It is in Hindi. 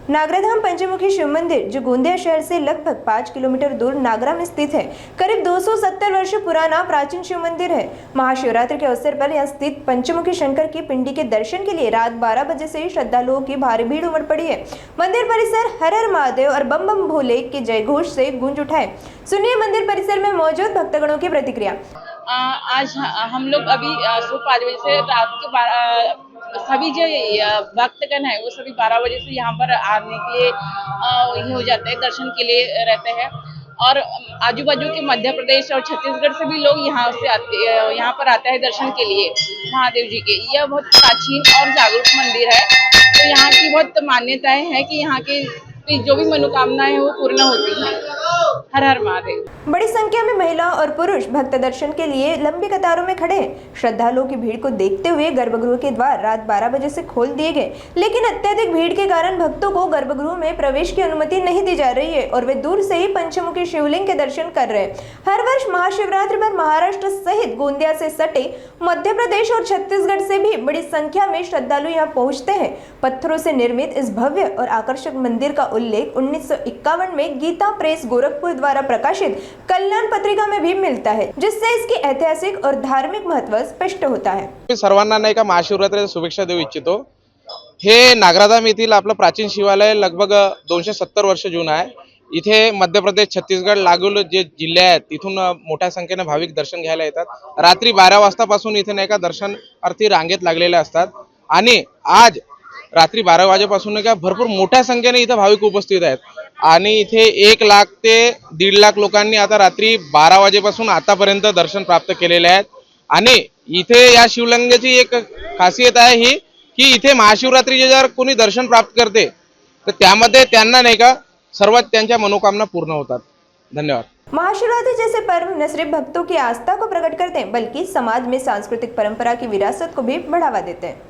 नागराधाम पंचमुखी शिव मंदिर, जो गोंदिया शहर से लगभग 5 किलोमीटर दूर नागरा में स्थित है, करीब 270 वर्ष पुराना प्राचीन शिव मंदिर है। महाशिवरात्रि के अवसर पर यहां स्थित पंचमुखी शंकर की पिंडी के दर्शन के लिए रात 12 बजे से ही श्रद्धालुओं की भारी भीड़ उमड़ पड़ी है। मंदिर परिसर हर हर महादेव और बम बम भोले के जयघोष से गूंज उठा है। सुनिए मंदिर परिसर में मौजूद भक्तगणों की प्रतिक्रिया। आज हम लोग अभी सुबह 5 बजे से रात के 12 सभी जो भक्तगण है वो सभी 12 बजे से यहाँ पर आने के लिए ये हो जाते हैं, दर्शन के लिए रहते हैं। और आजू बाजू के मध्य प्रदेश और छत्तीसगढ़ से भी लोग यहाँ पर आते हैं दर्शन के लिए महादेव जी के। यह बहुत प्राचीन और जागरूक मंदिर है, तो यहाँ की बहुत मान्यताएं हैं कि यहाँ की जो भी मनोकामनाएं हैं वो पूर्ण होती हैं। हर हर महादेव। बड़ी संख्या में महिला और पुरुष भक्त दर्शन के लिए लंबी कतारों में खड़े हैं। श्रद्धालुओं की भीड़ को देखते हुए गर्भगृह के द्वार रात 12 बजे से खोल दिए गए, लेकिन अत्यधिक भीड़ के कारण भक्तों को गर्भगृह में प्रवेश की अनुमति नहीं दी जा रही है और वे दूर से ही पंचमुखी शिवलिंग के दर्शन कर रहे हैं। हर वर्ष महाशिवरात्रि पर महाराष्ट्र सहित गोंदिया से सटे मध्य प्रदेश और छत्तीसगढ़ से भी बड़ी संख्या में श्रद्धालु यहाँ पहुंचते हैं। पत्थरों से निर्मित इस भव्य और आकर्षक मंदिर का उल्लेख 1951 में गीता प्रेस गोरखपुर द्वारा प्रकाशित कल्याण पत्रिका में भी मिलता है, जिससे इसकी ऐतिहासिक और धार्मिक महत्व स्पष्ट होता है। सर्वांना नाही का महाशिवरात्रीच्या शुभेच्छा देऊ इच्छितो। हे नागराधाम येथील आपलं प्राचीन शिवालय लगभग 270 वर्ष जुनं आहे। इथे मध्य प्रदेश, छत्तीसगड लागून जे जिल्हे आहेत तिथून मोठ्या संख्येने भाविक दर्शन घ्यायला येतात। रात्री 12 वाजतापासून इथे नाही का दर्शनार्थी रांगेत लागलेले असतात आणि आज रात्री 12 वाजेपासून का भरपूर मोठ्या संख्येने इथे भाविक उपस्थित आहेत आणि इथे 1 लाख ते 1.5 लाख लोकांनी आता रात्री 12 वाजेपासून आतापर्यंत दर्शन प्राप्त केलेले आहेत। आणि इथे या शिवलिंगाची एक खासियत आहे ही की इथे महाशिवरात्रीचे जर कोणी दर्शन प्राप्त करते तर त्यामध्ये त्यांना नाही का सर्वात त्यांच्या मनोकामना पूर्ण होतात। धन्यवाद। महाशिवरात्रि जैसे पर्व न सिर्फ भक्तों की आस्था को प्रकट करते हैं, बल्कि समाज में सांस्कृतिक परंपरा की विरासत को भी बढ़ावा देते हैं।